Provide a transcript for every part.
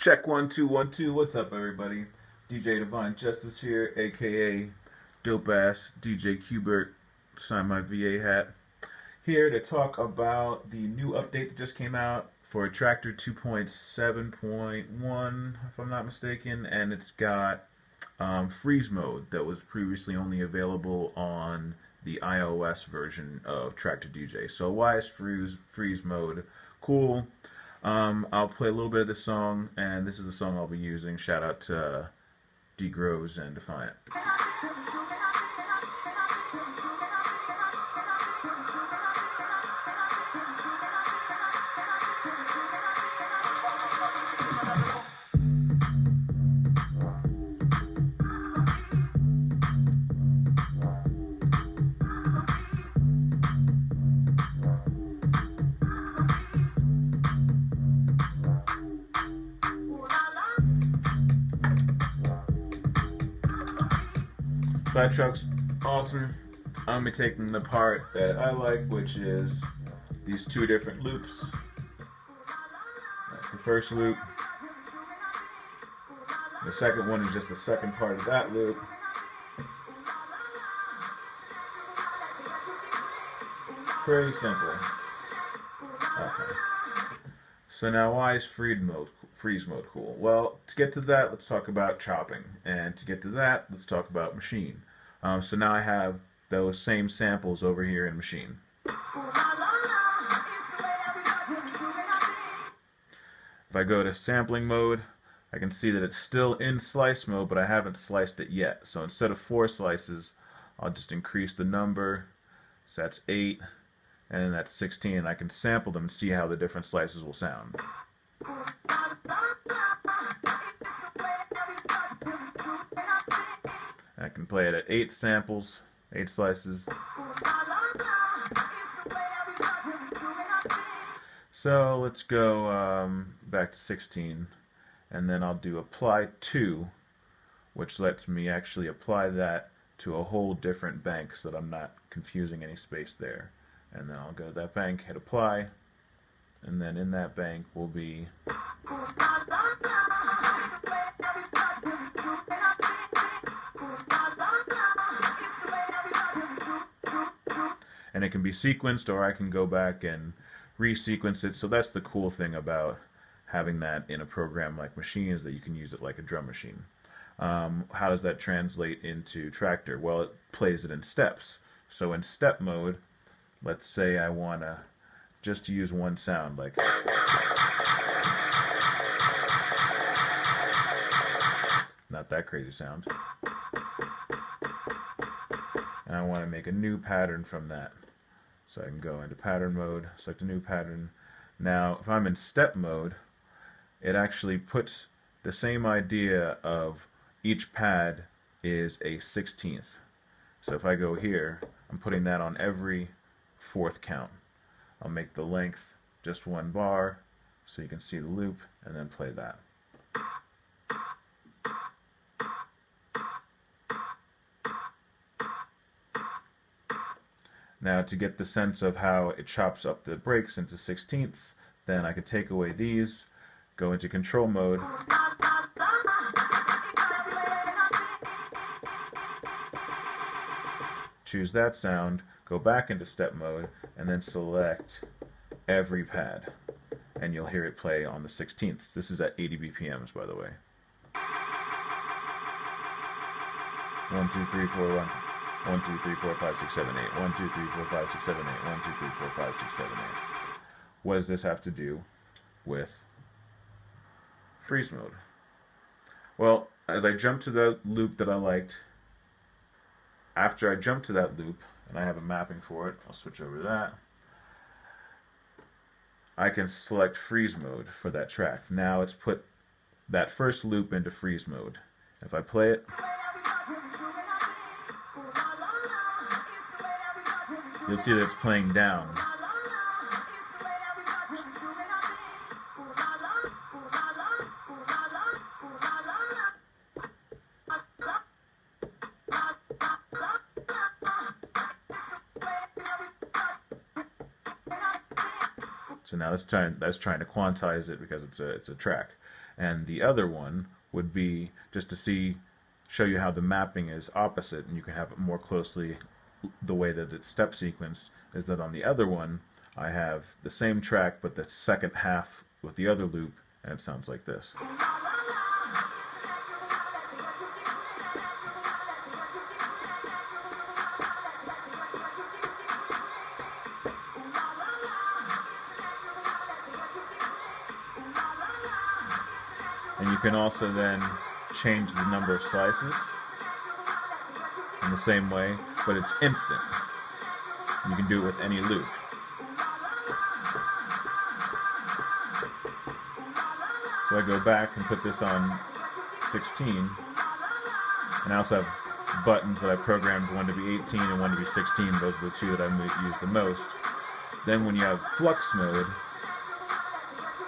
Check 1 2 1 2. What's up, everybody? DJ Divine Justice here, aka Dope Ass DJ Qbert. Sign my VA hat. Here to talk about the new update that just came out for Traktor 2.7.1, if I'm not mistaken, and it's got freeze mode that was previously only available on the iOS version of Traktor DJ. So why is freeze mode cool? I'll play a little bit of this song, and this is the song I'll be using. Shout out to D Groves and Defiant. Side truck's awesome. I'm going to be taking the part that I like, which is these two different loops. That's the first loop. The second one is just the second part of that loop. Pretty simple. Okay. So now why is freeze mode cool? Well, to get to that, let's talk about chopping. And to get to that, let's talk about Maschine. So now I have those same samples over here in Maschine. If I go to sampling mode, I can see that it's still in slice mode, but I haven't sliced it yet. So instead of 4 slices, I'll just increase the number. So that's 8, and then that's 16, and I can sample them and see how the different slices will sound. I can play it at 8 samples, 8 slices. So let's go back to 16, and then I'll do apply to, which lets me actually apply that to a whole different bank so that I'm not confusing any space there. And then I'll go to that bank, hit apply, and then in that bank will be and it can be sequenced, or I can go back and resequence it. So that's the cool thing about having that in a program like Maschine, is that you can use it like a drum machine. How does that translate into Traktor? Well, it plays it in steps. So in step mode, let's say I want to just use one sound, like not that crazy sound. And I want to make a new pattern from that. So I can go into pattern mode, select a new pattern. Now, if I'm in step mode, it actually puts the same idea of each pad is a 16th. So if I go here, I'm putting that on every 4th count. I'll make the length just 1 bar so you can see the loop, and then play that. Now, to get the sense of how it chops up the breaks into 16ths, then I could take away these, go into control mode, choose that sound, go back into step mode, and then select every pad. And you'll hear it play on the 16ths. This is at 80 BPMs, by the way. 1 2 3 4 1 1 2 3 4 5 6 7 8 1 2 3 4 5 6 7 8 1 2 3 4 5 6 7 8. What does this have to do with freeze mode? Well, as I jump to the loop that I liked, after I jump to that loop, and I have a mapping for it, I'll switch over to that, I can select freeze mode for that track. Now it's put that first loop into freeze mode. If I play it, you'll see that it's playing down. So now that's trying to quantize it because it's a track. and the other one would be just to show you how the mapping is opposite, and you can have it more closely the way that it's step sequenced, is that on the other one I have the same track but the second half with the other loop, and it sounds like this. And you can also then change the number of slices in the same way, but it's instant. You can do it with any loop. So I go back and put this on 16, and I also have buttons that I programmed, one to be 18 and one to be 16. Those are the two that I use the most. Then when you have flux mode,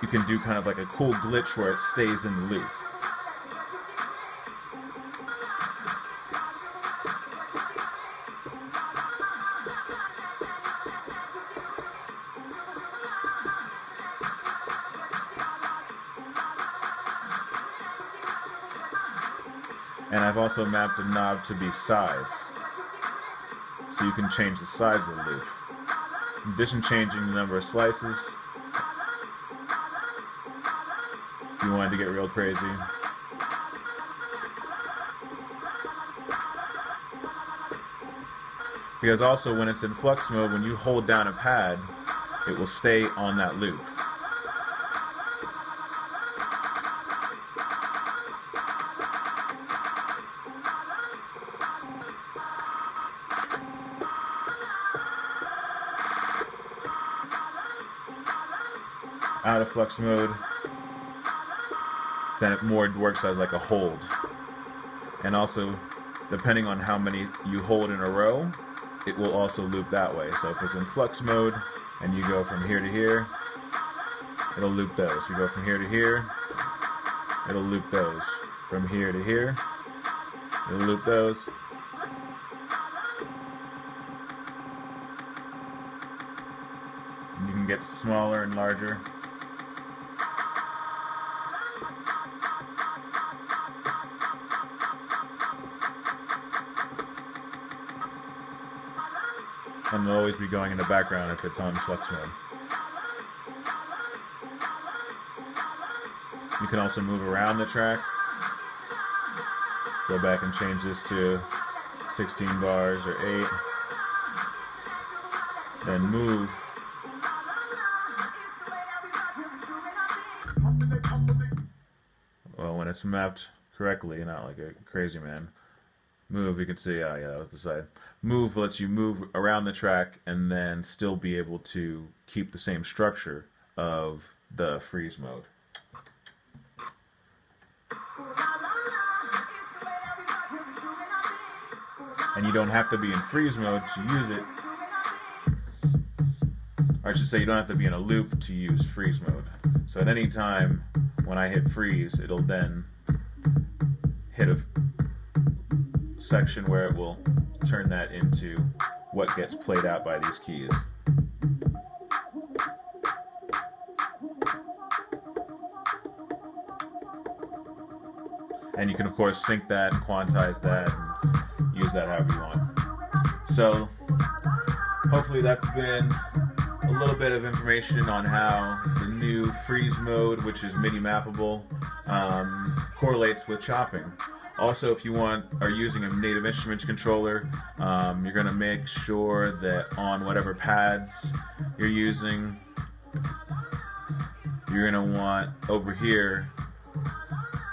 you can do kind of like a cool glitch where it stays in the loop. And I've also mapped a knob to be size, so you can change the size of the loop. In addition to changing the number of slices, if you wanted to get real crazy, because also when it's in flux mode, when you hold down a pad, it will stay on that loop. Out of flux mode, then it more works as like a hold. And also, depending on how many you hold in a row, it will also loop that way. So if it's in flux mode and you go from here to here, it'll loop those. You go from here to here, it'll loop those. From here to here, it'll loop those. And you can get smaller and larger. And it'll always be going in the background if it's on flux mode. You can also move around the track. Go back and change this to 16 bars or 8. Then move. Well, when it's mapped correctly, not like a crazy man. Move, you can see, yeah, that was the side. Move lets you move around the track and then still be able to keep the same structure of the freeze mode. And you don't have to be in freeze mode to use it. Or I should say, you don't have to be in a loop to use freeze mode. So at any time when I hit freeze, it'll then hit a section where it will turn that into what gets played out by these keys. And you can of course sync that and quantize that and use that however you want. So hopefully that's been a little bit of information on how the new freeze mode, which is MIDI mappable, correlates with chopping. Also, if you are using a Native Instruments controller, you're going to make sure that on whatever pads you're using, you're going to want over here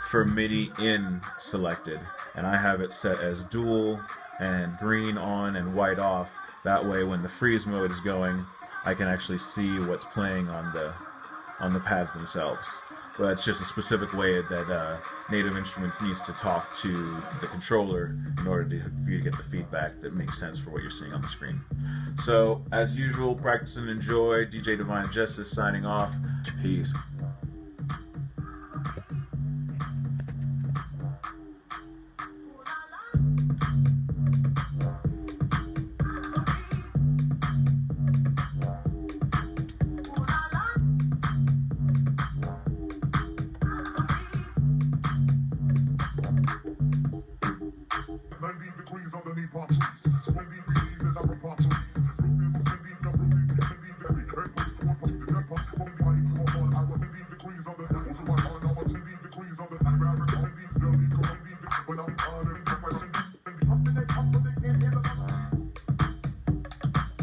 for MIDI in selected. And I have it set as dual and green on and white off. That way when the freeze mode is going, I can actually see what's playing on the pads themselves. But that's just a specific way that Native Instruments needs to talk to the controller in order for you to get the feedback that makes sense for what you're seeing on the screen. So, as usual, practice and enjoy. DJ Divine Justice signing off. Peace.